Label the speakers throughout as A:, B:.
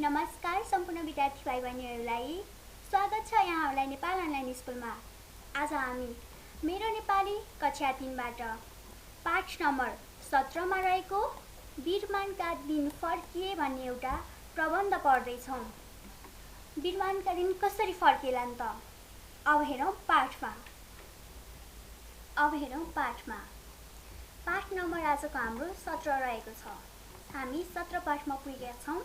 A: नमस्कार सम्पूर्ण विद्यार्थी भाइ बहिनीहरूलाई स्वागत छ यहाँहरूलाई नेपाल अनलाइन स्कुलमा। आज हामी मेरो नेपाली कक्षा 3बाट पाठ नम्बर 17 मा रहेको बिरमानका दिन फर्किए भन्ने एउटा प्रबन्ध पढ्दैछौँ। बिरमानका दिन कसरी फर्केलान् त? अब हेरौँ पाठमा। पाठ नम्बर आजको हाम्रो 17 रहेको छ। हामी 17 पाठमा पुगेका छौँ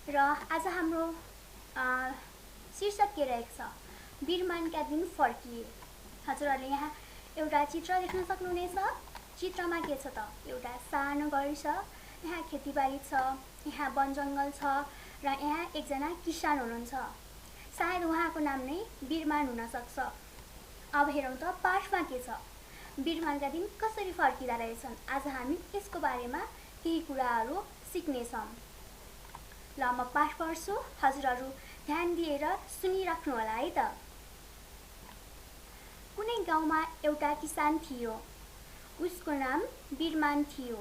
A: र आज हाम्रो शीर्षक के रहेको छ? बिरमानका दिन फर्किए। हजुरहरूले यहाँ एउटा चित्र देख्न सक्नुहुनेछ। चित्रमा के छ त? एउटा सानो घर छ, यहाँ खेतीबारी छ, यहाँ वनजङ्गल छ र यहाँ एकजना किसान हुनुहुन्छ। सायद उहाँको नाम नै बिरमान हुन सक्छ। अब हेरौँ त पाठमा के छ? बिरमानका दिन कसरी फर्किँदा रहेछन्? आज हामी यसको बारेमा केही कुराहरू सिक्नेछौँ। ल म पाठ पढ्छु, हजुरहरू ध्यान दिएर सुनिराख्नु होला है त। कुनै गाउँमा एउटा किसान थियो। उसको नाम बिरमान थियो।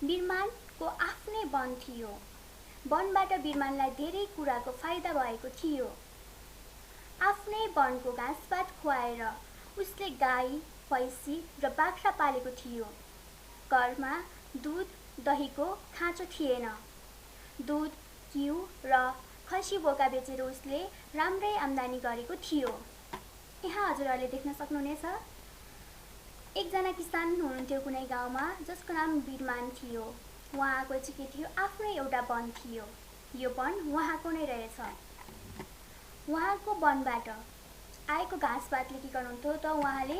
A: बिरमानको आफ्नै वन थियो। वनबाट बिरमानलाई धेरै कुराको फाइदा भएको थियो। आफ्नै वनको घाँसपात खुवाएर उसले गाई, भैँसी र बाख्रा पालेको थियो। घरमा दुध, दहीको खाँचो थिएन। दुध, घिउ र खसी बोका बेचेर उसले राम्रै आम्दानी गरेको थियो। यहाँ हजुरहरूले देख्न सक्नुहुनेछ, एकजना किसान हुनुहुन्थ्यो कुनै गाउँमा, जसको नाम बिरमान थियो। उहाँको चाहिँ के थियो? आफ्नै एउटा वन थियो। यो वन उहाँको नै रहेछ। उहाँको वनबाट आएको घाँसपातले के गर्नुहुन्थ्यो त? उहाँले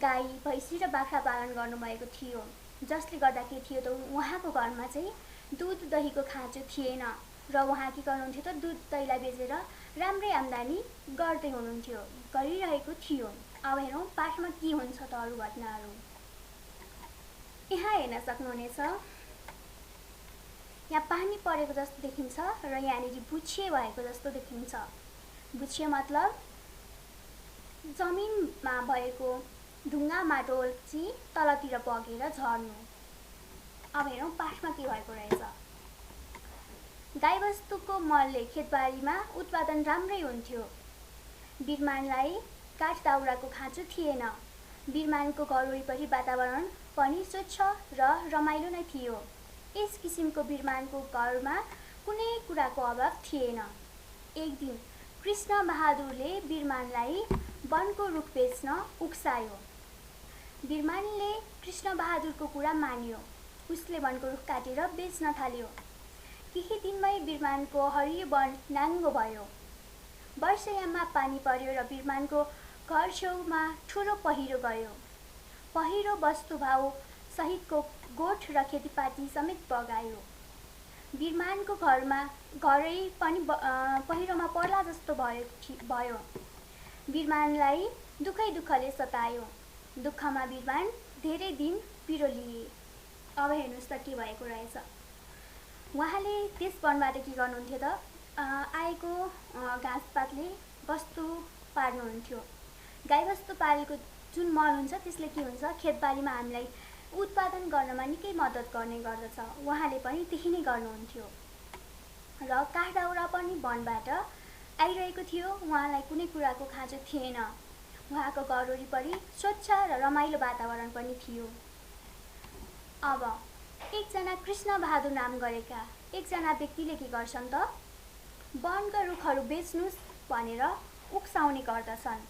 A: गाई, भैँसी र बाख्रा पालन गर्नुभएको थियो, जसले गर्दा के थियो त? उहाँको घरमा चाहिँ दुध, दहीको खाँचो थिएन र उहाँ के गर्नुहुन्थ्यो त? दुध, दहीलाई बेचेर राम्रै आम्दानी गरिरहेको थियो। अब हेरौँ पाठमा के हुन्छ त अरू घटनाहरू। यहाँ हेर्न सक्नुहुनेछ, यहाँ पानी परेको जस्तो देखिन्छ र यहाँनिर बुच्छे भएको जस्तो देखिन्छ। बुच्छे मतलब जमिनमा भएको ढुङ्गा माटो चाहिँ तलतिर बगेर झर्नु। अब हेरौँ पाठमा के भएको रहेछ। गाईबस्तुको मलले खेतबारीमा उत्पादन राम्रै हुन्थ्यो। बिरमानलाई काठ दाउराको खाँचो थिएन। बिरमानको घर वरिपरि वातावरण पनि स्वच्छ र रमाइलो नै थियो। यस किसिमको बिरमानको घरमा कुनै कुराको अभाव थिएन। एक दिन कृष्ण बहादुरले बिरमानलाई वनको रुख बेच्न उक्सायो। बिरमानले कृष्ण बहादुरको कुरा मान्यो। उसले वनको रुख काटेर बेच्न थाल्यो। केही दिनमै बिरमानको हरियो वन नाङ्गो भयो। वर्षायाममा पानी पर्यो र बिरमानको घर छेउमा ठुलो पहिरो गयो। पहिरो वस्तुभाउ सहितको गोठ र खेतीपाती समेत बगायो। बिरमानको घरै पनि पहिरोमा पर्ला जस्तो भयो। बिरमानलाई दुःखले सतायो। दुःखमा बिरमान धेरै दिन पिरो लिए। अब हेर्नुहोस् त के भएको रहेछ। उहाँले त्यस वनबाट के गर्नुहुन्थ्यो त? आएको घाँसपातले वस्तु पार्नुहुन्थ्यो। गाईबस्तु पालेको जुन मल हुन्छ त्यसले के हुन्छ? खेतबारीमा हामीलाई उत्पादन गर्नमा निकै मद्दत गर्ने गर्दछ। उहाँले पनि त्यही नै गर्नुहुन्थ्यो। र काठ दाउरा पनि वनबाट आइरहेको थियो। उहाँलाई कुनै कुराको खाँचो थिएन। उहाँको घर वरिपरि स्वच्छ र रमाइलो वातावरण पनि थियो। अब एकजना कृष्ण बहादुर नाम गरेका एकजना व्यक्तिले के गर्छन् त? वनका रुखहरू बेच्नुस् भनेर उक्साउने गर्दछन्।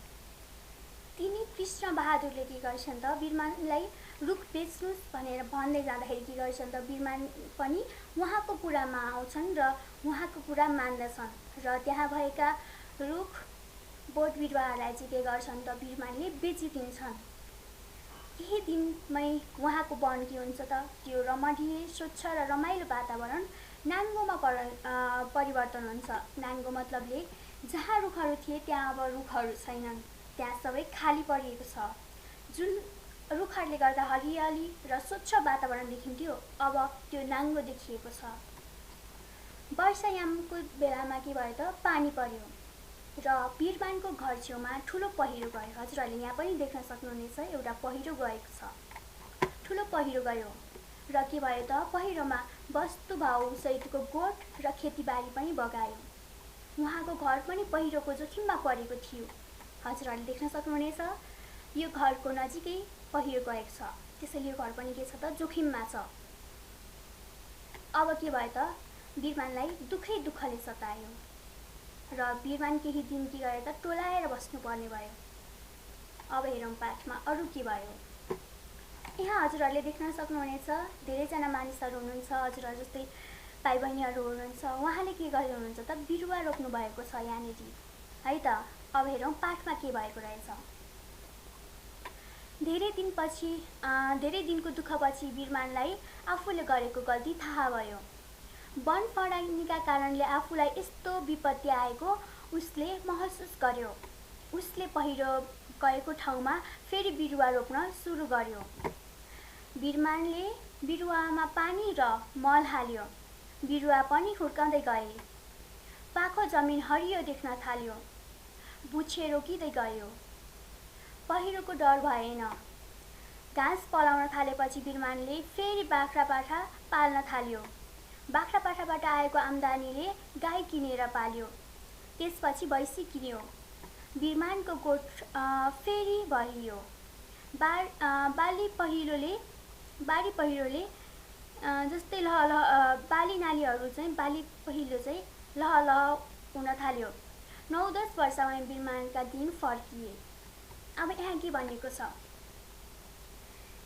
A: तिनी कृष्ण बहादुरले के गर्छन् त? बिरमानलाई रुख बेच्नुस् भनेर भन्दै जाँदाखेरि के गर्छन् त? बिरमान पनि उहाँको कुरामा आउँछन् र उहाँको कुरा मान्दछन् र त्यहाँ भएका रुख बोट बिरुवाहरूलाई चाहिँ के गर्छन् त? बिरमानले बेचिदिन्छन्। केही दिनमै उहाँको वन के हुन्छ त? त्यो रमणीय, स्वच्छ र रमाइलो वातावरण नाङ्गोमा परिवर्तन हुन्छ। नाङ्गो मतलबले जहाँ रुखहरू थिए त्यहाँ अब रुखहरू छैनन्। त्यहाँ सबै खाली परिएको छ। जुन रुखहरूले गर्दा हरियाली र स्वच्छ वातावरण देखिन्थ्यो, अब त्यो नाङ्गो देखिएको छ। वर्षायामको बेलामा के भयो त? पानी पर्यो र बिरमानको घर छेउमा ठुलो पहिरो गयो। हजुरहरूले यहाँ पनि देख्न सक्नुहुनेछ, एउटा पहिरो गएको छ। ठुलो पहिरो गयो र के भयो त? पहिरोमा वस्तुभाउ सहितको गोठ र खेतीबारी पनि बगायो। उहाँको घर पनि पहिरोको जोखिममा परेको थियो। हजुरहरूले देख्न सक्नुहुनेछ, यो घरको नजिकै पहिरो गएको छ, त्यसैले यो घर पनि के छ त जोखिममा छ। अब के भयो त, बिरमानलाई दुःखले सतायो र बिरमान केही दिन के गरे त टोलाएर बस्नुपर्ने भयो। अब हेरौँ पाठमा अरू के भयो। यहाँ हजुरहरूले देख्न सक्नुहुनेछ, धेरैजना मानिसहरू हुनुहुन्छ, हजुरहरू जस्तै भाइ बहिनीहरू हुनुहुन्छ। उहाँले के गर्दै हुनुहुन्छ त, बिरुवा रोप्नु भएको छ यहाँनिर है त। अब हेरौँ पाठमा के भएको रहेछ। धेरै दिनको दुःखपछि बिरमानलाई आफूले गरेको गल्ती थाहा भयो। वन फडाइनीका कारणले आफूलाई यस्तो विपत्ति आएको उसले महसुस गर्यो। उसले पहिरो गएको ठाउँमा फेरि बिरुवा रोप्न सुरु गर्यो। बिरमानले बिरुवामा पानी र मल हाल्यो। बिरुवा पनि हुर्काउँदै गए। पाखो जमिन हरियो देख्न थाल्यो। बुछे रोकिँदै गयो। पहिरोको डर भएन। घाँस पलाउन थालेपछि बिरमानले फेरि बाख्रा पाठा पाल्न थाल्यो। बाख्रा पाठाबाट आएको आम्दानीले गाई किनेर पाल्यो। त्यसपछि भैँसी किन्यो। बिरमानको गोठ फेरि भरियो। बारी पहिरोले जस्तै बाली नालीहरू चाहिँ पहिलो चाहिँ लहलह हुन थाल्यो। 9-10 वर्षमा बिरमानका दिन फर्किए। अब यहाँ के भनेको छ,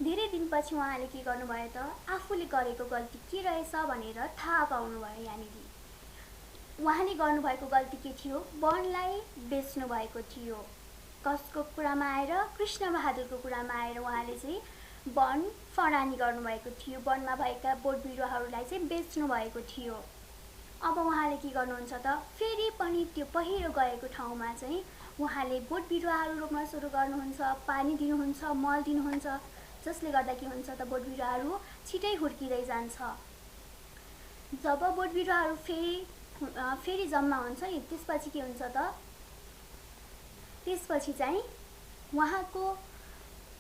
A: धेरै दिनपछि उहाँले के गर्नुभयो त, आफूले गरेको गल्ती के रहेछ भनेर थाहा पाउनुभयो। यहाँनिर उहाँले गर्नुभएको गल्ती के थियो, वनलाई बेच्नु भएको थियो। कसको कुरामा आएर, कृष्ण बहादुरको कुरामा आएर उहाँले चाहिँ वन फडानी गर्नुभएको थियो। वनमा भएका बोट बिरुवाहरूलाई चाहिँ बेच्नु भएको थियो। अब उहाँले के गर्नुहुन्छ त, फेरि पनि त्यो पहिरो गएको ठाउँमा चाहिँ उहाँले बोट बिरुवाहरू रोप्न सुरु गर्नुहुन्छ। पानी दिनुहुन्छ, मल दिनुहुन्छ, जसले गर्दा के हुन्छ त, बोट बिरुवाहरू छिटै हुर्किँदै जान्छ। जब बोट बिरुवाहरू फेरि जम्मा हुन्छ नि, त्यसपछि के हुन्छ त, त्यसपछि चाहिँ उहाँको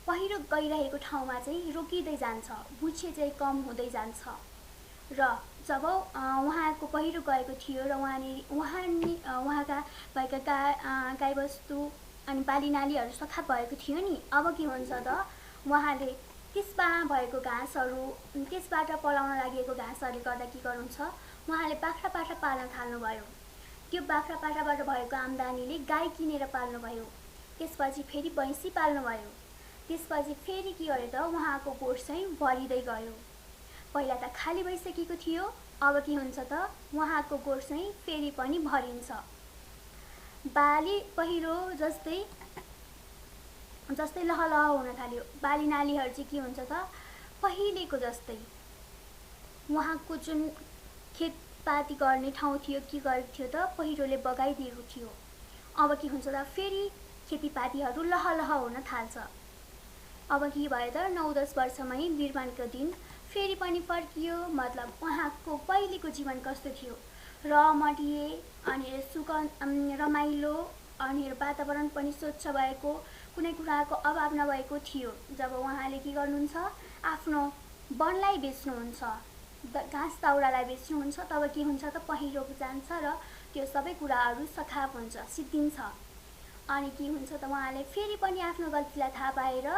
A: पहिरो गइरहेको ठाउँमा चाहिँ रोकिँदै जान्छ। बुछे चाहिँ कम हुँदै जान्छ। र जब उहाँको पहिरो गएको थियो र उहाँका भएका गाईबस्तु अनि बालीनालीहरू सफा भएको थियो नि, अब के हुन्छ त, उहाँले त्यसमा भएको घाँसहरू, त्यसबाट पलाउन लागि घाँसहरूले गर्दा के गर्नुहुन्छ, उहाँले बाख्रा पाठा पाल्न थाल्नुभयो। त्यो बाख्रा पाठाबाट भएको आम्दानीले गाई किनेर पाल्नुभयो। त्यसपछि फेरि भैँसी पाल्नुभयो। त्यसपछि फेरि के गर्यो त, उहाँको गोठ चाहिँ भरिँदै गयो। पहिला त खाली भइसकेको थियो, अब के हुन्छ त, उहाँको गोठ चाहिँ फेरि पनि भरिन्छ। बाली पहिरो जस्तै लहलह हुन थाल्यो। बाली नालीहरू चाहिँ के हुन्छ त, पहिलेको जस्तै। उहाँको जुन खेतपाती गर्ने ठाउँ थियो, के गरेको थियो त, पहिरोले बगाइदिएको थियो। अब के हुन्छ त, फेरि खेतीपातीहरू लहलह हुन थाल्छ। अब के भयो त, 9-10 वर्षमै बिरमानको दिन फेरि पनि फर्कियो। मतलब उहाँको पहिलेको जीवन कस्तो थियो, रमणीय अनि रमाइलो अनि वातावरण पनि स्वच्छ भएको, कुनै कुराको अभाव नभएको थियो। जब उहाँले के गर्नुहुन्छ, आफ्नो वनलाई बेच्नुहुन्छ, घाँस दाउरालाई बेच्नुहुन्छ, तब के हुन्छ त, पहिरो जान्छ र त्यो सबै कुराहरू सखाप हुन्छ, सिद्धिन्छ। अनि के हुन्छ त, उहाँले फेरि पनि आफ्नो गल्तीलाई थाहा पाएर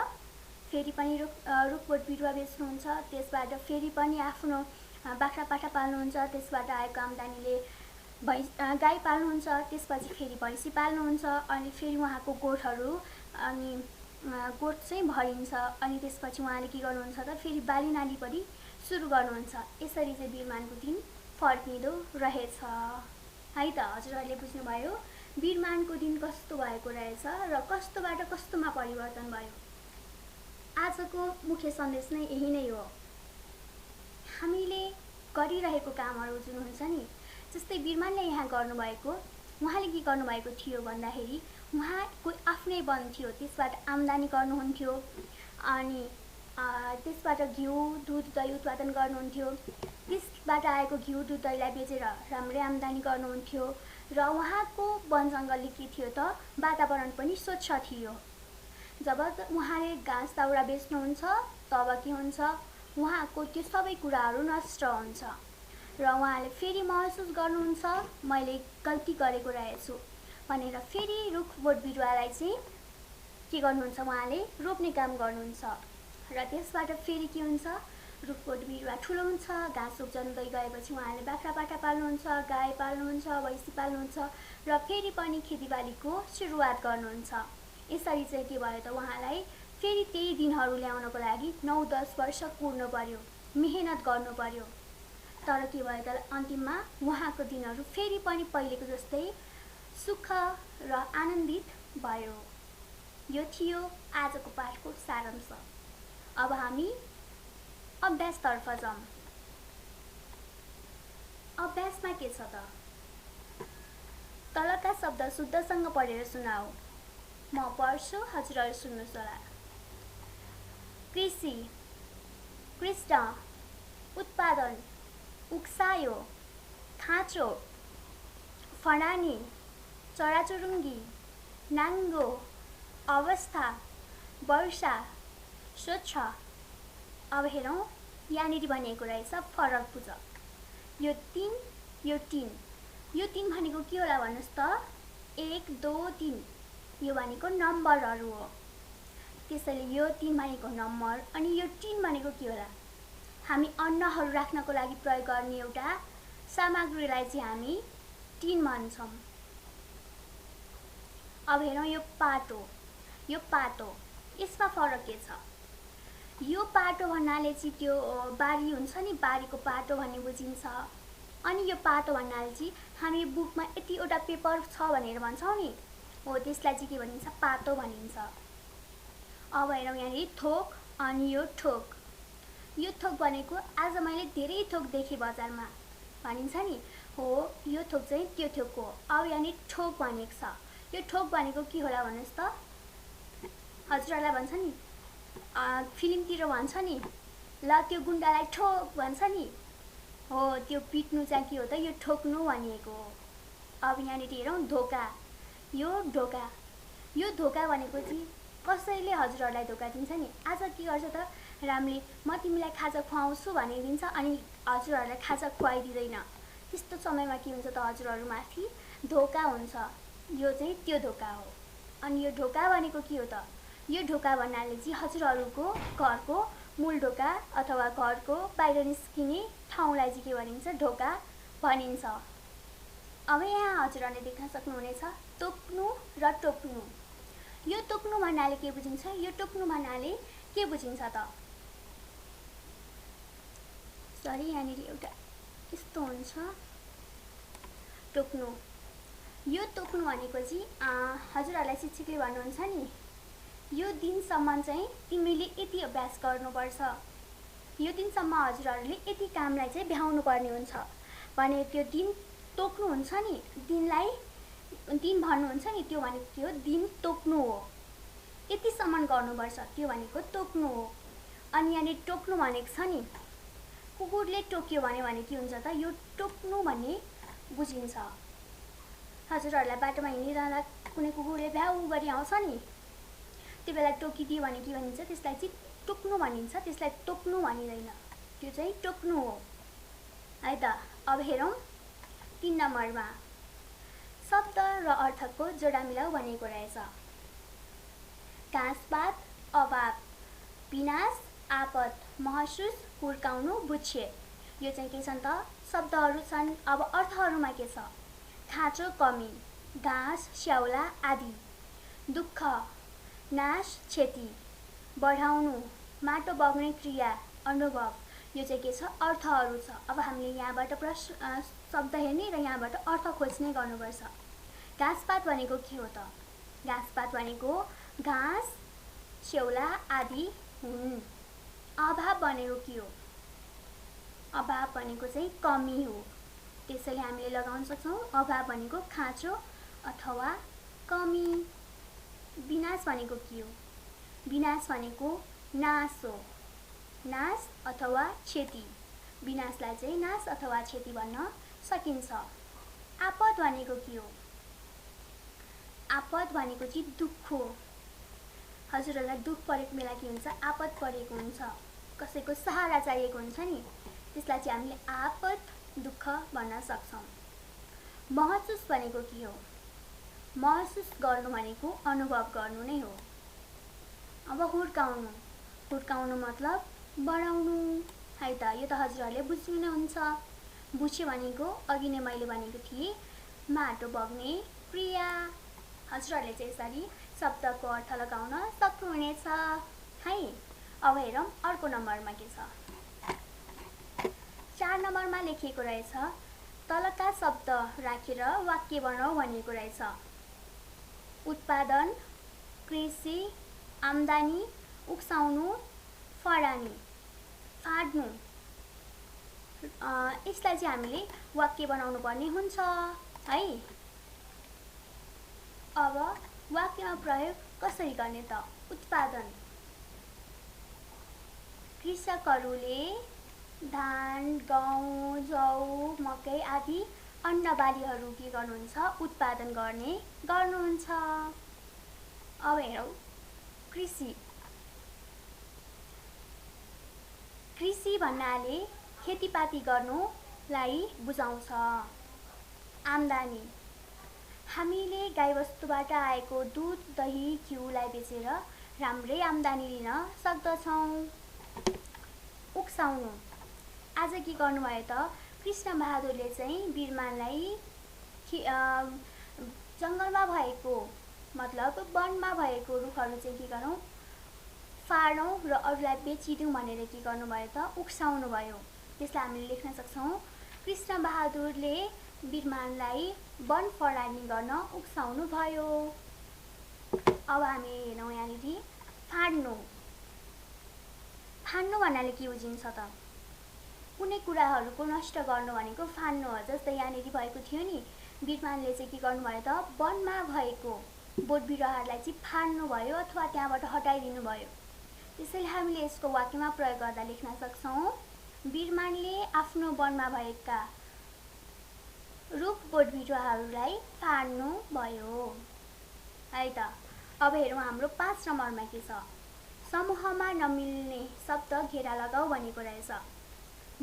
A: फेरि पनि रुखबोट बिरुवा बेच्नुहुन्छ। त्यसबाट फेरि पनि आफ्नो बाख्रा पाठा पाल्नुहुन्छ। त्यसबाट आएको आम्दानीले गाई पाल्नुहुन्छ। त्यसपछि फेरि भैँसी पाल्नुहुन्छ। अनि फेरि उहाँको गोठहरू अनि गोठ चाहिँ भरिन्छ। अनि त्यसपछि उहाँले के गर्नुहुन्छ त, फेरि बाली नाली पनि सुरु गर्नुहुन्छ। यसरी चाहिँ बिरमानको दिन फर्किँदो रहेछ है त। हजुरहरूले बुझ्नुभयो बिरमानको दिन कस्तो भएको रहेछ र कस्तोबाट कस्तोमा परिवर्तन भयो। आजको मुख्य सन्देश नै यही नै हो। हामीले गरिरहेको कामहरू जुन हुन्छ नि, जस्तै बिरमानले यहाँ गर्नुभएको, उहाँले के गर्नुभएको थियो भन्दाखेरि उहाँको आफ्नै वन थियो, त्यसबाट आम्दानी गर्नुहुन्थ्यो। अनि त्यसबाट घिउ दुध दही उत्पादन गर्नुहुन्थ्यो। त्यसबाट आएको घिउ दुध दहीलाई बेचेर राम्रै आम्दानी गर्नुहुन्थ्यो। र उहाँको वन जङ्गलले के थियो त, वातावरण पनि स्वच्छ थियो। जब उहाँले घाँस दाउरा बेच्नुहुन्छ, तब के हुन्छ, उहाँको त्यो सबै कुराहरू नष्ट हुन्छ र उहाँले फेरि महसुस गर्नुहुन्छ मैले गल्ती गरेको रहेछु भनेर फेरि रुख बोट बिरुवालाई चाहिँ के गर्नुहुन्छ उहाँले रोप्ने काम गर्नुहुन्छ र त्यसबाट फेरि के हुन्छ रुखबोट बिरुवा ठुलो हुन्छ घाँस उब्जँदै गएपछि उहाँले बाख्रा पाठा पाल्नुहुन्छ गाई पाल्नुहुन्छ भैँसी पाल्नुहुन्छ र फेरि पनि खेतीबालीको सुरुवात गर्नुहुन्छ यसरी चाहिँ के भयो त उहाँलाई फेरि त्यही दिनहरू ल्याउनको लागि 9-10 वर्ष कुर्नु पर्यो मेहनत गर्नु पर्यो तर के भयो त अन्तिममा उहाँको दिनहरू फेरि पनि पहिलेको जस्तै सुख र आनन्दित भयो। यो थियो आजको पाठको सारांश। अब हामी अभ्यासतर्फ जाउँ। अभ्यासमा के छ त? तलका शब्द शुद्धसँग पढेर सुनाऊ। म पढ्छु, हजुरहरू सुन्नुहोस् होला। कृषि, कृष्ण, उत्पादन, उक्सायो, खाँचो, फडानी, चराचुरुङ्गी, नाङ्गो, अवस्था, वर्षा, स्वच्छ। अब हेरौँ, यहाँनिर भनिएको रहेछ फरक बुझ। यो तीन भनेको के होला भन्नुहोस् त? 1 2 3 यो भनेको नम्बरहरू हो। त्यसैले यो 3 भनेको नम्बर अनि यो 3 भनेको के होला? हामी अन्नहरू राख्नको लागि प्रयोग गर्ने एउटा सामग्रीलाई चाहिँ हामी 3 भन्छौँ। अब हेरौँ यो पाटो यसमा फरक के छ? यो पाटो भन्नाले चाहिँ त्यो बारी हुन्छ नि, बारीको पाटो भन्ने बुझिन्छ। अनि यो पाटो भन्नाले चाहिँ हामी बुकमा यतिवटा पेपर छ भनेर भन्छौँ नि, हो त्यसलाई चाहिँ के भनिन्छ? पाटो भनिन्छ। अब हेरौँ यहाँनिर थोक अनि यो ठोक। यो थोक भनेको आज मैले धेरै थोक देखेँ बजारमा भनिन्छ नि, हो यो थोक चाहिँ त्यो थोक हो। अब यहाँनिर ठोक भनेको छ। यो ठोक भनेको के होला भन्नुहोस् त? हजुरहरूलाई भन्छ नि, फिल्मतिर भन्छ नि, ल त्यो गुन्डालाई ठोक भन्छ नि, हो त्यो पिट्नु चाहिँ के हो त? यो ठोक्नु भनिएको हो। अब यहाँनिर हेरौँ धोका। यो धोका भनेको चाहिँ कसैले हजुरहरूलाई धोका दिन्छ नि। आज के गर्छ त? रामले म तिमीलाई खाजा खुवाउँछु भनिदिन्छ अनि हजुरहरूलाई खाजा खुवाइदिँदैन। त्यस्तो समयमा के हुन्छ त? हजुरहरूमाथि धोका हुन्छ। यो चाहिँ त्यो धोका हो। अनि यो ढोका भनेको के हो त? यो ढोका भन्नाले चाहिँ हजुरहरूको घरको मूल ढोका अथवा घरको बाहिर निस्किने ठाउँलाई चाहिँ के भनिन्छ? ढोका भनिन्छ। अब यहाँ हजुरहरूले देख्न सक्नुहुनेछ तोक्नु र टोक्नु। यो तोक्नु भन्नाले के बुझिन्छ? यो टोक्नु भन्नाले के बुझिन्छ त? सरी यहाँनिर एउटा यस्तो हुन्छ टोक्नु। यो तोक्नु भनेको चाहिँ हजुरहरूलाई शिक्षकले भन्नुहुन्छ नि, यो दिनसम्म चाहिँ तिमीले यति अभ्यास गर्नुपर्छ, यो दिनसम्म हजुरहरूले यति कामलाई चाहिँ भ्याउनु पर्ने हुन्छ भने त्यो दिन तोक्नु हुन्छ नि, दिनलाई दिन भन्नुहुन्छ नि, त्यो भनेको के हो? दिन तोक्नु हो। यतिसम्म गर्नुपर्छ त्यो भनेको तोक्नु हो। अनि यहाँनिर टोक्नु भनेको छ नि, कुकुरले टोक्यो भने के हुन्छ त? यो टोक्नु भन्ने बुझिन्छ। हजुरहरूलाई बाटोमा हिँडिरहँदा कुनै कुकुरले भ्याउ गरी आउँछ नि, त्यो बेला टोकिदियो भने के भनिन्छ? त्यसलाई चाहिँ टोक्नु भनिन्छ, त्यसलाई तोक्नु भनिँदैन। त्यो चाहिँ टोक्नु हो है त। अब हेरौँ 3 नम्बरमा शब्द र अर्थको जोडा मिलाऊ भनेको रहेछ। घाँसपात, अभाव, विनाश, आपद, महसुस, हुर्काउनु, बुझ्छे। यो चाहिँ के छन् त? शब्दहरू छन्। अब अर्थहरूमा के छ? खाँचो, कमी, घाँस, स्याउला आदि, दुःख, नाश, क्षति, बढाउनु, माटो बग्ने क्रिया, अनुभव। यो चाहिँ के छ? अर्थहरू छ। अब हामीले यहाँबाट शब्द हेर्ने र यहाँबाट अर्थ खोज्ने गर्नुपर्छ। घाँसपात भनेको के हो त? घाँसपात भनेको घाँस, स्याउला आदि हुन्। अभाव भनेको के हो? अभाव भनेको चाहिँ कमी हो। त्यसैले हामीले लगाउन सक्छौँ अभाव भनेको खाँचो अथवा कमी। विनाश भनेको के हो? विनाश भनेको नाश हो। नाश अथवा क्षति। विनाशलाई चाहिँ नाश अथवा क्षति भन्न सकिन्छ। आपद भनेको के हो? आपद भनेको चाहिँ दुःख हो। हजुरहरूलाई दुःख परेको बेला के हुन्छ? आपद परेको हुन्छ। कसैको सहारा चाहिएको हुन्छ नि, त्यसलाई चाहिँ हामीले आपद दुःख भन्न सक्छौँ। महसुस भनेको के हो? महसुस गर्नु भनेको अनुभव गर्नु नै हो। अब हुर्काउनु, हुर्काउनु मतलब बढाउनु है त। यो त हजुरहरूले बुझ्नु नै हुन्छ। बुझ्यो भनेको अघि नै मैले भनेको थिएँ, माटो बग्ने क्रिया। हजुरहरूले चाहिँ यसरी शब्दको अर्थ लगाउन सक्नुहुनेछ है। अब हेरौँ अर्को नम्बरमा के छ। 4 नम्बरमा लेखिएको रहेछ, तलका शब्द राखेर वाक्य बनाऊ भनेको रहेछ। उत्पादन, कृषि, आम्दानी, उक्साउनु, फडानी, फाड्नु। यसलाई चाहिँ हामीले वाक्य बनाउनु पर्ने हुन्छ है। अब वाक्यमा प्रयोग कसरी गर्ने त? उत्पादन, कृषकहरूले धान, गहुँ, जौ, मकै आदि अन्न बालीहरू के गर्नुहुन्छ? उत्पादन गर्नुहुन्छ। अब हेरौँ कृषि। कृषि भन्नाले खेतीपाती गर्नुलाई बुझाउँछ। आम्दानी, हामीले गाईवस्तुबाट आएको दुध, दही, घिउलाई बेचेर राम्रै आम्दानी लिन सक्दछौँ। उक्साउनु, आज के गर्नुभयो त? कृष्णबहादुरले चाहिँ वीरमानलाई जङ्गलमा भएको मतलब वनमा भएको रुखहरू चाहिँ के गरौँ? फाडौँ र अरूलाई बेचिदिउँ भनेर के गर्नुभयो त? उक्साउनु भयो। त्यसलाई हामीले लेख्न सक्छौँ, कृष्णबहादुरले वीरमानलाई वन फडानी गर्न उक्साउनु भयो। अब हामी हेरौँ यहाँनिर फाड्नु। फाड्नु भन्नाले के बुझिन्छ त? कुनै कुराहरूको नष्ट गर्नु भनेको फाड्नु हो। जस्तै यहाँनिर भएको थियो नि, वीरमानले चाहिँ के गर्नुभयो त? वनमा भएको बोट बिरुवाहरूलाई चाहिँ फाड्नु भयो अथवा त्यहाँबाट हटाइदिनु भयो। त्यसैले हामीले यसको वाक्यमा प्रयोग गर्दा लेख्न सक्छौँ, वीरमानले आफ्नो वनमा भएका रुख बोट बिरुवाहरूलाई फाड्नु भयो है त। अब हेरौँ हाम्रो 5 नम्बरमा के छ। समूहमा नमिल्ने शब्द घेरा लगाऊ भनेको रहेछ।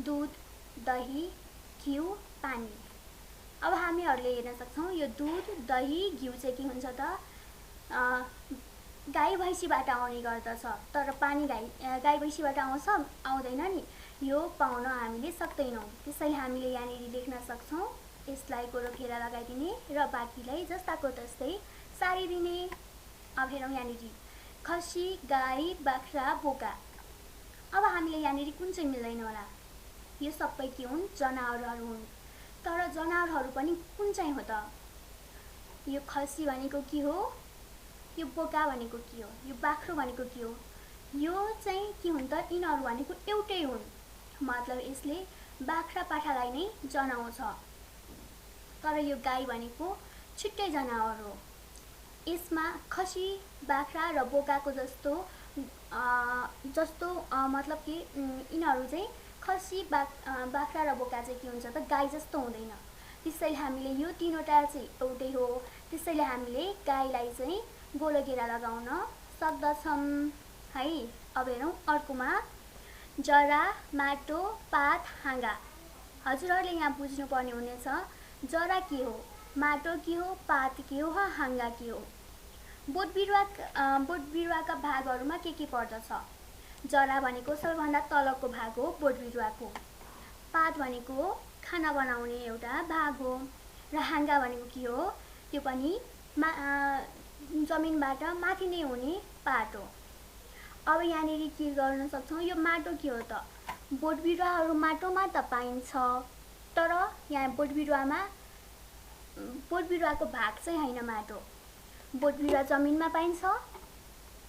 A: दुध, दही, घिउ, पानी। अब हामीहरूले हेर्न सक्छौँ, यो दुध, दही, घिउ चाहिँ के हुन्छ त? गाई भैँसीबाट आउने गर्दछ। तर पानी गाई भैँसीबाट आउँदैन नि, यो पाउन हामीले सक्दैनौँ। त्यसैले हामीले यहाँनिर लेख्न सक्छौँ, यसलाई गोरो घेरा लगाइदिने र बाँकीलाई जस्ताको तस्तै सारिदिने। अब हेरौँ यहाँनिर खसी, गाई, बाख्रा, बोका। अब हामीले यहाँनिर कुन चाहिँ मिल्दैन होला? यो सबै के हुन्? जनावरहरू हुन्। तर जनावरहरू पनि कुन चाहिँ हो त? यो खसी भनेको के हो? यो बोका भनेको के हो? यो बाख्रो भनेको के हो? यो चाहिँ के हुन् त? यिनीहरू भनेको एउटै हुन्। मतलब यसले बाख्रा पाठालाई नै जनाउँछ। तर यो गाई भनेको छुट्टै जनावर हो। यसमा खसी, बाख्रा र बोकाको जस्तो मतलब कि यिनीहरू चाहिँ खसी, बाख्रा र बोका चाहिँ के हुन्छ त? गाई जस्तो हुँदैन। त्यसैले हामीले यो तीनवटा चाहिँ एउटै हो। त्यसैले हामीले गाईलाई चाहिँ गोलो घेरा लगाउन सक्दछौँ है। अब हेरौँ अर्कोमा जरा, माटो, पात, हाँगा। हजुरहरूले यहाँ बुझ्नुपर्ने हुनेछ, जरा के हो, माटो के हो, पात के हो, हाँगा के हो। बोट बिरुवाका भागहरूमा के पर्दछ? जरा भनेको सबैभन्दा तलको भाग हो बोट बिरुवाको। पात भनेको खाना बनाउने एउटा भाग हो। र हाँगा भनेको के हो? त्यो पनि जमिनबाट माथि नै हुने पात हो। अब यहाँनिर के गर्न सक्छौँ? यो माटो के हो त? बोट बिरुवाहरू माटोमा त पाइन्छ, तर यहाँ बोट बिरुवाको भाग चाहिँ होइन माटो। बोट बिरुवा जमिनमा पाइन्छ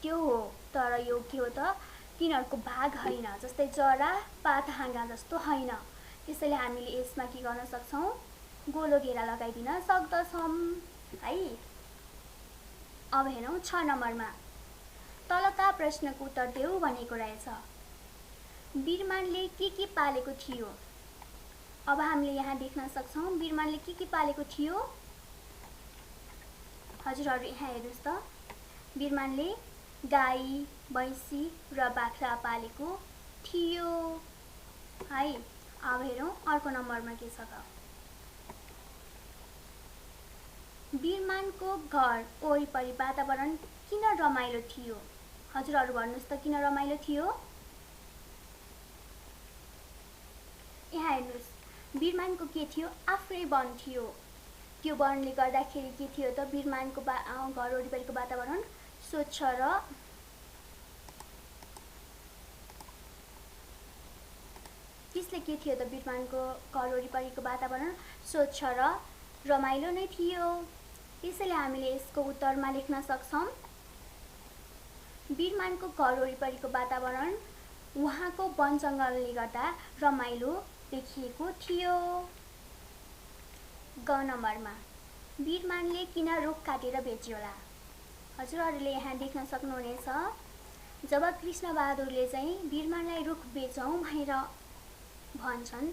A: त्यो हो, तर यो के हो त? तिनीहरूको भाग होइन। जस्तै जरा, पात, हाँगा जस्तो होइन। त्यसैले हामीले यसमा के गर्न सक्छौँ? गोलो घेरा लगाइदिन सक्दछौँ है। अब हेरौँ 6 नम्बरमा तलका प्रश्नको उत्तर देऊ भनेको रहेछ। वीरमानले के पालेको थियो? अब हामीले यहाँ देख्न सक्छौँ वीरमानले के पालेको थियो। हजुरहरू यहाँ हेर्नुहोस् त, वीरमानले गाई, भैँसी र बाख्रा पालेको थियो है। अब हेरौँ अर्को नम्बरमा के छ त। बिरमानको घर वरिपरि वातावरण किन रमाइलो थियो? हजुरहरू भन्नुहोस् त किन रमाइलो थियो? यहाँ हेर्नुहोस्, बिरमानको के थियो? आफ्नै वन थियो। त्यो वनले गर्दाखेरि के थियो त, बिरमानको घर वरिपरिको वातावरण स्वच्छ र त्यसले के थियो त, बिरमानको घर वरिपरिको वातावरण स्वच्छ र रमाइलो नै थियो। त्यसैले हामीले यसको उत्तरमा लेख्न सक्छौँ, बिरमानको घर वरिपरिको वातावरण उहाँको वन जङ्गलले गर्दा रमाइलो देखिएको थियो। ग नम्बरमा, बिरमानले किन रुख काटेर बेच्योला? हजुरहरूले यहाँ देख्न सक्नुहुनेछ, जब कृष्णबहादुरले चाहिँ बिरमानलाई रुख बेचौँ भनेर भन्छन्,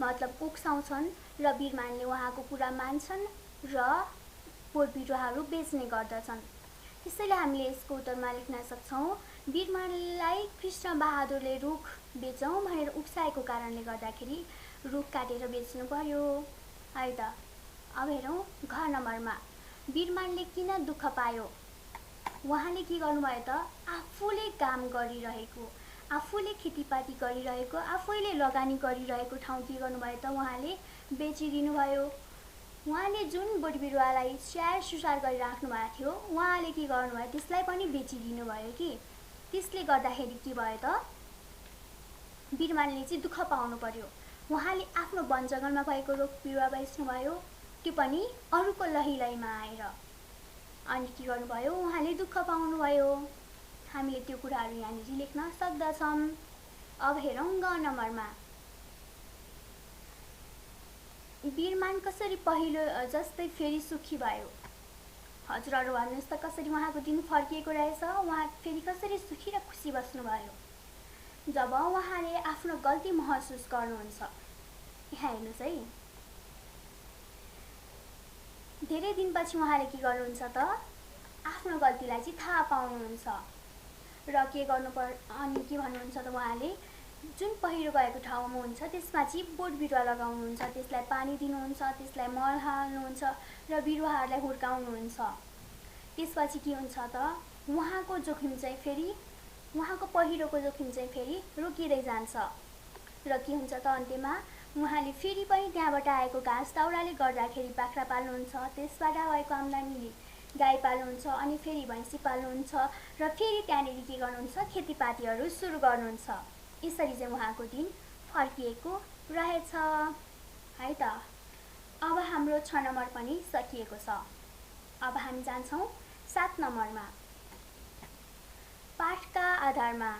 A: मतलब उक्साउँछन् र बिरमानले उहाँको कुरा मान्छन् र बोट बिरुवाहरू बेच्ने गर्दछन्। त्यसैले हामीले यसको उत्तरमा लेख्न सक्छौँ, बिरमानलाई कृष्णबहादुरले रुख बेचौँ भनेर उक्साएको कारणले गर्दाखेरि रुख काटेर बेच्नु पर्यो है त। अब हेरौँ घ नम्बरमा, बिरमानले किन दुःख पायो? उहाँले के गर्नुभयो त, आफूले काम गरिरहेको, आफूले खेतीपाती गरिरहेको, आफैले लगानी गरिरहेको ठाउँ के गर्नुभयो त, उहाँले बेचिदिनु भयो। उहाँले जुन बोट बिरुवालाई स्याहार सुसार गरिराख्नु भएको थियो, उहाँले के गर्नुभयो, त्यसलाई पनि बेचिदिनु भयो कि। त्यसले गर्दाखेरि के भयो त, बिरमानले चाहिँ दुःख पाउनु पर्यो। उहाँले आफ्नो वन जङ्गलमा भएको रुख बिरुवा बेच्नुभयो, त्यो पनि अरूको लहिलैमा आएर। अनि के गर्नुभयो, उहाँले दुःख पाउनुभयो। हामीले त्यो कुराहरू यहाँनिर लेख्न सक्दछौँ। अब हेरौँ ग नम्बरमा, बिरमान कसरी पहिलो जस्तै फेरि सुखी भयो? हजुरहरू भन्नुहोस् त कसरी उहाँको दिन फर्किएको रहेछ? उहाँ फेरि कसरी सुखी र खुसी बस्नुभयो? जब उहाँले आफ्नो गल्ती महसुस गर्नुहुन्छ। यहाँ हेर्नुहोस् है, धेरै दिनपछि उहाँले के गर्नुहुन्छ त, आफ्नो गल्तीलाई चाहिँ थाहा पाउनुहुन्छ र के अनि के भन्नुहुन्छ त, उहाँले जुन पहिरो गएको ठाउँमा हुन्छ त्यसमा चाहिँ बोट बिरुवा लगाउनुहुन्छ, त्यसलाई पानी दिनुहुन्छ, त्यसलाई मल हाल्नुहुन्छ र बिरुवाहरूलाई हुर्काउनुहुन्छ। त्यसपछि के हुन्छ त, उहाँको जोखिम चाहिँ फेरि, उहाँको पहिरोको जोखिम चाहिँ फेरि रोकिँदै जान्छ र के हुन्छ त, अन्त्यमा उहाँले फेरि पनि त्यहाँबाट आएको घाँस दाउराले गर्दाखेरि बाख्रा पाल्नुहुन्छ, त्यसबाट भएको आम्दानीले गाई पाल्नुहुन्छ, अनि फेरि भैँसी पाल्नुहुन्छ र फेरि त्यहाँनिर के गर्नुहुन्छ, खेतीपातीहरू सुरु गर्नुहुन्छ। यसरी चाहिँ उहाँको दिन फर्किएको रहेछ है त। अब हाम्रो 6 नम्बर पनि सकिएको छ। अब हामी जान्छौँ 7 नम्बरमा, पाठका आधारमा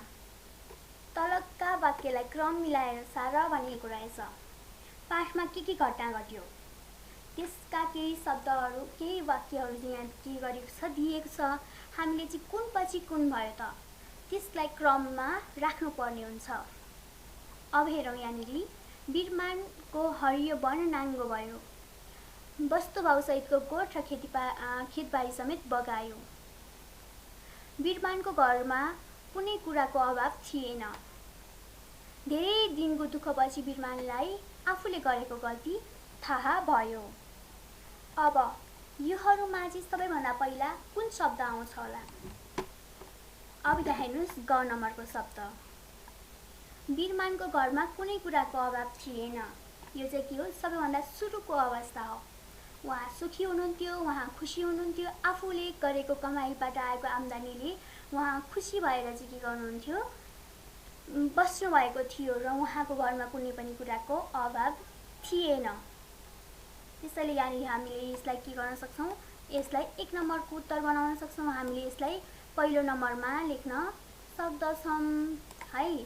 A: तलका वाक्यलाई क्रम मिलाएर सार भनिएको रहेछ। पाठमा के घटना घट्यो, त्यसका केही शब्दहरू, केही वाक्यहरू यहाँ के गरेको छ, दिएको छ। हामीले चाहिँ कुन पछि कुन भयो त, त्यसलाई क्रममा राख्नुपर्ने हुन्छ। अब हेरौँ यहाँनिर, बिरमानको हरियो वन नाङ्गो भयो, वस्तुभाउसहितको गोठ र खेतबारी समेत बगायो। बिरमानको घरमा कुनै कुराको अभाव थिएन। धेरै दिनको दुःखपछि बिरमानलाई आफूले गरेको गल्ती थाहा भयो। अब योहरूमाझि सबैभन्दा पहिला कुन शब्द आउँछ होला? अब यहाँ हेर्नुहोस् ग नम्बरको शब्द, बिरमानको घरमा कुनै कुराको अभाव थिएन। यो चाहिँ के हो, सबैभन्दा सुरुको अवस्था हो। उहाँ सुखी हुनुहुन्थ्यो, उहाँ खुसी हुनुहुन्थ्यो, आफूले गरेको कमाइबाट आएको आम्दानीले उहाँ खुसी भएर चाहिँ के गर्नुहुन्थ्यो, बस्नुभएको थियो र उहाँको घरमा कुनै पनि कुराको अभाव थिएन। त्यसैले यहाँनिर हामीले यसलाई के गर्न सक्छौँ, यसलाई 1 नम्बरको उत्तर बनाउन सक्छौँ। हामीले यसलाई पहिलो नम्बरमा लेख्न सक्दछौँ है।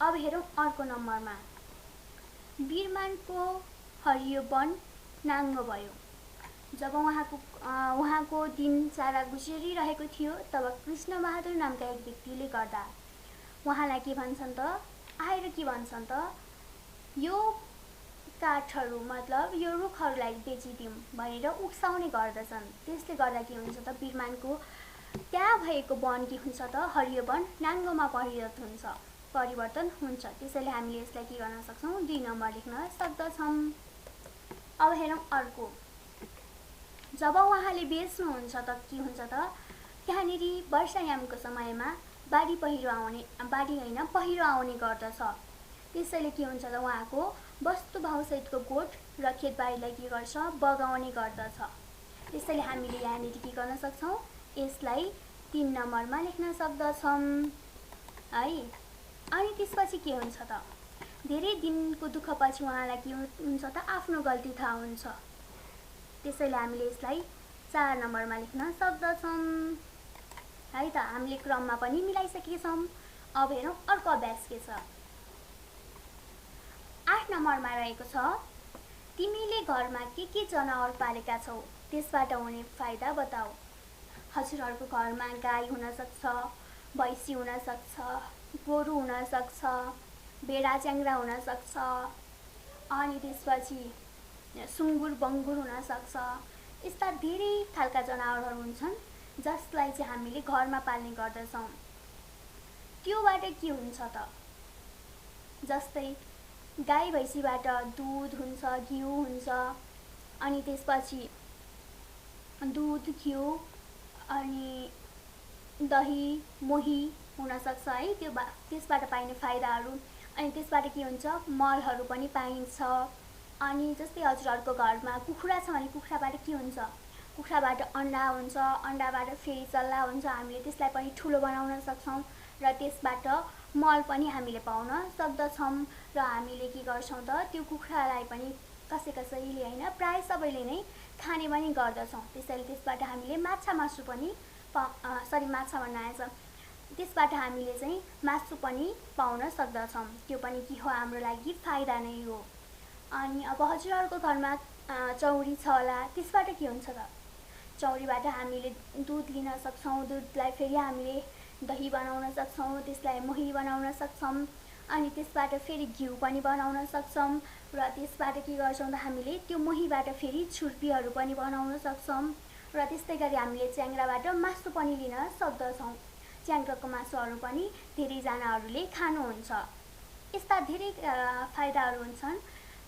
A: अब हेरौँ अर्को नम्बरमा, बिरमानको हरियो वन नाङ्गो भयो। जब उहाँको दिन सारा गुज्रिरहेको थियो, तब कृष्णबहादुर नामका एक व्यक्तिले गर्दा उहाँलाई के भन्छन् त, आएर के भन्छन् त, यो काठहरू मतलब यो रुखहरूलाई बेचिदिउँ भनेर उक्साउने गर्दछन्। त्यसले गर्दा के हुन्छ त, बिरमानको त्यहाँ भएको वन के हुन्छ त, हरियो वन नाङ्गोमा परिणत हुन्छ। परिवर्तन हुन्छ। त्यसैले हामीले यसलाई के गर्न सक्छौँ 2 नम्बर लेख्न सक्दछौँ। अब हेरौँ अर्को। जब उहाँले बेच्नुहुन्छ त के हुन्छ त त्यहाँनिर वर्षायामको समयमा बाढी पहिरो आउने गर्दछ। त्यसैले के हुन्छ त उहाँको वस्तुभावसहितको गोठ र खेतबारीलाई के गर्छ बगाउने गर्दछ। त्यसैले हामीले यहाँनिर के गर्न सक्छौँ यसलाई 3 नम्बरमा लेख्न सक्दछौँ है। अनि त्यसपछि के हुन्छ त धेरै दिनको दुःखपछि उहाँलाई के हुन्छ त आफ्नो गल्ती थाहा हुन्छ। त्यसैले हामीले यसलाई 4 नम्बरमा लेख्न सक्दछौँ है त। हामीले क्रममा पनि मिलाइसकेका छौँ। अब हेरौँ अर्को अभ्यास के छ। 8 नम्बरमा रहेको छ तिमीले घरमा के जनावर पालेका छौ त्यसबाट हुने फाइदा बताऊ। हजुरहरूको घरमा गाई हुन सक्छ, भैँसी हुन सक्छ, गोरु हुन सक्छ, भेडा च्याङ्ग्रा हुन सक्छ, अनि त्यसपछि सुँगुर बङ्गुर हुन सक्छ। यस्ता धेरै खालका जनावरहरू हुन्छन् जसलाई चाहिँ हामीले घरमा पाल्ने गर्दछौँ। त्योबाट के हुन्छ त जस्तै गाई भैँसीबाट दुध हुन्छ, घिउ हुन्छ, अनि त्यसपछि दुध घिउ अनि दही मोही हुन सक्छ है। त्यसबाट पाइने फाइदाहरू। अनि त्यसबाट के हुन्छ मलहरू पनि पाइन्छ। अनि जस्तै हजुरहरूको घरमा कुखुरा छ भने कुखुराबाट के हुन्छ कुखुराबाट अन्डा हुन्छ, अन्डाबाट फेरि चल्ला हुन्छ। हामीले त्यसलाई पनि ठुलो बनाउन सक्छौँ र त्यसबाट मल पनि हामीले पाउन सक्दछौँ। र हामीले के गर्छौँ त त्यो कुखुरालाई पनि कसैले होइन प्राय सबैले नै खाने पनि गर्दछौँ। त्यसैले त्यसबाट हामीले माछा भन्न आएछ, त्यसबाट हामीले चाहिँ मासु पनि पाउन सक्दछौँ। त्यो पनि के हो हाम्रो लागि फाइदा नै हो। अनि अब हजुरहरूको घरमा चौरी छ होला, त्यसबाट के हुन्छ त चौरीबाट हामीले दुध लिन सक्छौँ। दुधलाई फेरि हामीले दही बनाउन सक्छौँ, त्यसलाई मोही बनाउन सक्छौँ। अनि त्यसबाट फेरि घिउ पनि बनाउन सक्छौँ। र त्यसबाट के गर्छौँ त हामीले त्यो मोहीबाट फेरि छुर्पीहरू पनि बनाउन सक्छौँ। र त्यस्तै गरी हामीले च्याङ्ग्राबाट मासु पनि लिन सक्दछौँ। च्याङ्ग्राको मासुहरू पनि धेरैजनाहरूले खानुहुन्छ। यस्ता धेरै फाइदाहरू हुन्छन्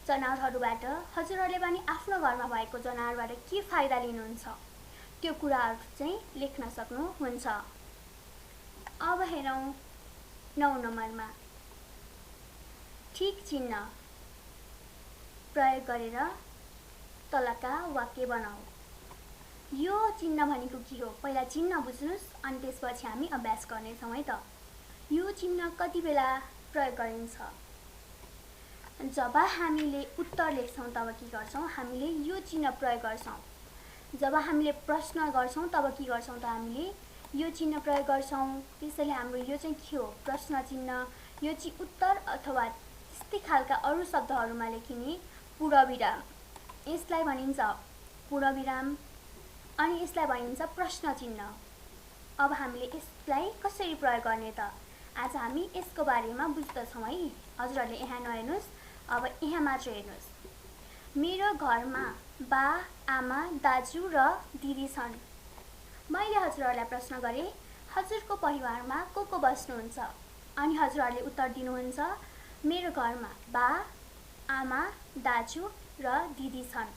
A: जनावरहरूबाट। हजुरहरूले पनि आफ्नो घरमा भएको जनावरबाट के फाइदा लिनुहुन्छ त्यो कुराहरू चाहिँ लेख्न सक्नुहुन्छ। अब हेरौँ 9 नम्बरमा ठिक चिन्ह प्रयोग गरेर तलका वाक्य बनाऊ। यो चिन्ह भनेको के हो पहिला चिन्ह बुझ्नुस् अनि त्यसपछि हामी अभ्यास गर्नेछौँ है त। यो चिन्ह कति बेला प्रयोग गरिन्छ जब हामीले उत्तर लेख्छौँ तब के गर्छौँ हामीले यो चिन्ह प्रयोग गर्छौँ। जब हामीले प्रश्न गर्छौँ तब के गर्छौँ त हामीले यो चिन्ह प्रयोग गर्छौँ। त्यसैले हाम्रो यो चाहिँ के हो प्रश्न चिन्ह। यो चाहिँ उत्तर अथवा त्यस्तै खालका अरू शब्दहरूमा लेखिने पूर्णविराम, यसलाई भनिन्छ पूर्णविराम। अनि यसलाई भनिन्छ प्रश्न चिन्ह। अब हामीले यसलाई कसरी प्रयोग गर्ने त आज हामी यसको बारेमा बुझ्दछौँ है। हजुरहरूले यहाँ नहेर्नुहोस्, अब यहाँ मात्र हेर्नुहोस्। मेरो घरमा बा आमा दाजु र दिदी छन्। मैले हजुरहरूलाई प्रश्न गरेँ हजुरको परिवारमा को बस्नुहुन्छ अनि हजुरहरूले उत्तर दिनुहुन्छ मेरो घरमा बा आमा दाजु र दिदी छन्।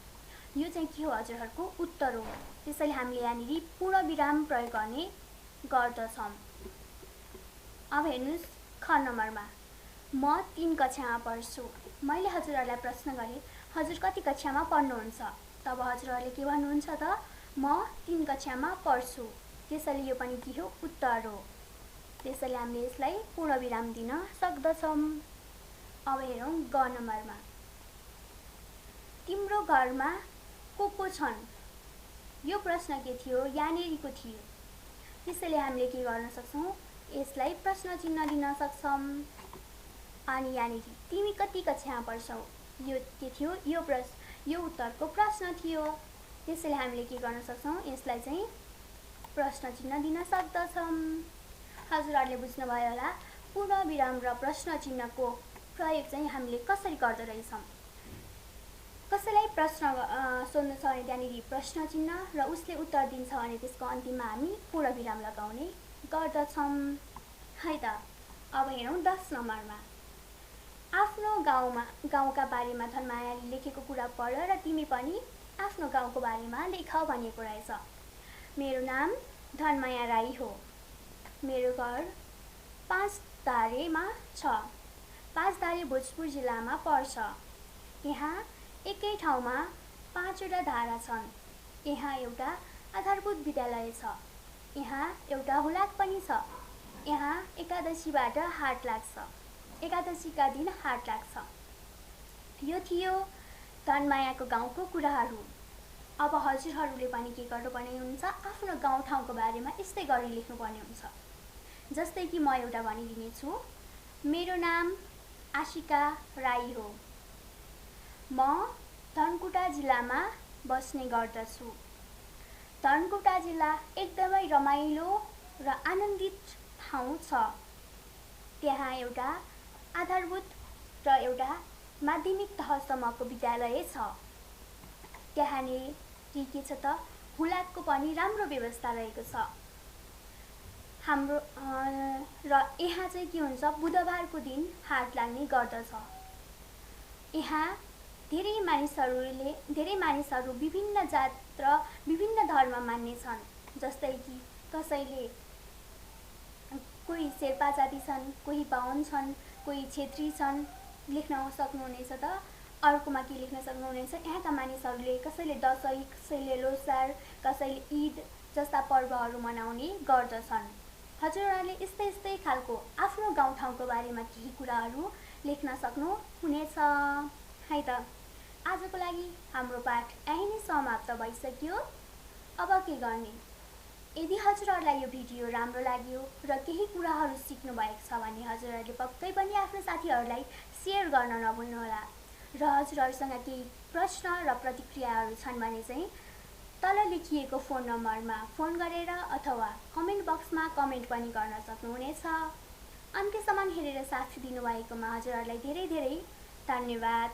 A: यो चाहिँ के हो हजुरहरूको उत्तर हो। त्यसैले हामीले यहाँनिर पूर्णविराम प्रयोग गर्ने गर्दछौँ। अब हेर्नुहोस् ख नम्बरमा म 3 कक्षामा पढ्छु। मैले हजुरहरूलाई प्रश्न गरेँ हजुर कति कक्षामा पढ्नुहुन्छ तब हजुरहरूले के भन्नुहुन्छ त म 3 कक्षामा पढ्छु। त्यसैले यो पनि के हो उत्तर हो। त्यसैले हामीले यसलाई पूर्णविराम दिन सक्दछौँ। अब हेरौँ ग नम्बरमा तिम्रो घरमा को छन्। यो प्रश्न के थियो यहाँनिरको थियो। त्यसैले हामीले के गर्न सक्छौँ यसलाई प्रश्न चिन्ह दिन सक्छौँ। अनि यहाँनिर तिमी कति कक्षामा पढ्छौ यो के थियो यो उत्तरको प्रश्न थियो। त्यसैले हामीले के गर्न सक्छौँ यसलाई चाहिँ प्रश्न चिन्ह दिन सक्दछौँ। हजुरहरूले बुझ्नुभयो होला पूर्णविराम र प्रश्न चिन्हको प्रयोग चाहिँ हामीले कसरी गर्दो रहेछौँ। कसैलाई प्रश्न सोध्नु छ भने त्यहाँनिर प्रश्न चिन्ह र उसले उत्तर दिन्छ भने त्यसको अन्तिममा हामी पूर्णविराम लगाउने गर्दछौँ है त। अब हेरौँ 10 नम्बरमा। आफ्नो गाउँका बारेमा धनमायाले लेखेको कुरा पढ र तिमी पनि आफ्नो गाउँको बारेमा लेख भनेको रहेछ। मेरो नाम धनमाया राई हो। मेरो घर 5 धारेमा छ। 5 धारे भोजपुर जिल्लामा पर्छ। यहाँ एकै ठाउँमा 5वटा धारा छन्। यहाँ एउटा आधारभूत विद्यालय छ। यहाँ एउटा हुलाक पनि छ। यहाँ एकादशीबाट हाट लाग्छ। एकादशीका दिन हाट लाग्छ। यो थियो धनमायाको गाउँको कुराहरू। अब हजुरहरूले पनि के गर्नुपर्ने हुन्छ, आफ्नो गाउँठाउँको बारेमा यस्तै गरी लेख्नुपर्ने हुन्छ। जस्तै कि म एउटा भनिदिनेछु। मेरो नाम आशिका राई हो। म धनकुटा जिल्लामा बस्ने गर्दछु। धनकुटा जिल्ला एकदमै रमाइलो र आनन्दित ठाउँ छ। त्यहाँ एउटा आधारभूत र एउटा माध्यमिक तहसम्मको विद्यालय छ। त्यहाँनिर के छ त, हुलाकको पनि राम्रो व्यवस्था रहेको छ। हाम्रो र यहाँ चाहिँ के हुन्छ, बुधबारको दिन हाट लाग्ने गर्दछ। यहाँ धेरै मानिसहरू विभिन्न जात र विभिन्न धर्म मान्ने छन्। जस्तै कि कोही शेर्पा जाति छन्, कोही बाहुन छन्, कोही छेत्री छन्। लेख्न सक्नुहुनेछ त अर्कोमा के लेख्न सक्नुहुनेछ, यहाँका मानिसहरूले कसैले दसैँ, कसैले लोसार, कसैले ईद जस्ता पर्वहरू मनाउने गर्दछन्। हजुरहरूले यस्तै खालको आफ्नो गाउँठाउँको बारेमा केही कुराहरू लेख्न सक्नुहुनेछ है त। आजको लागि हाम्रो पाठ यही नै समाप्त भइसक्यो। अब के गर्ने? यदि हजुरहरूलाई यो भिडियो राम्रो लाग्यो र केही कुराहरू सिक्नु भएको छ भने हजुरहरूले पक्कै पनि आफ्नो साथीहरूलाई सेयर गर्न नभुल्नुहोला। र हजुरहरूसँग केही प्रश्न र प्रतिक्रियाहरू छन् भने चाहिँ तल लेखिएको फोन नम्बरमा फोन गरेर अथवा कमेन्ट बक्समा कमेन्ट पनि गर्न सक्नुहुनेछ। अन्त्यसम्म हेरेर साथ दिनुभएकोमा हजुरहरूलाई धेरै धेरै धन्यवाद।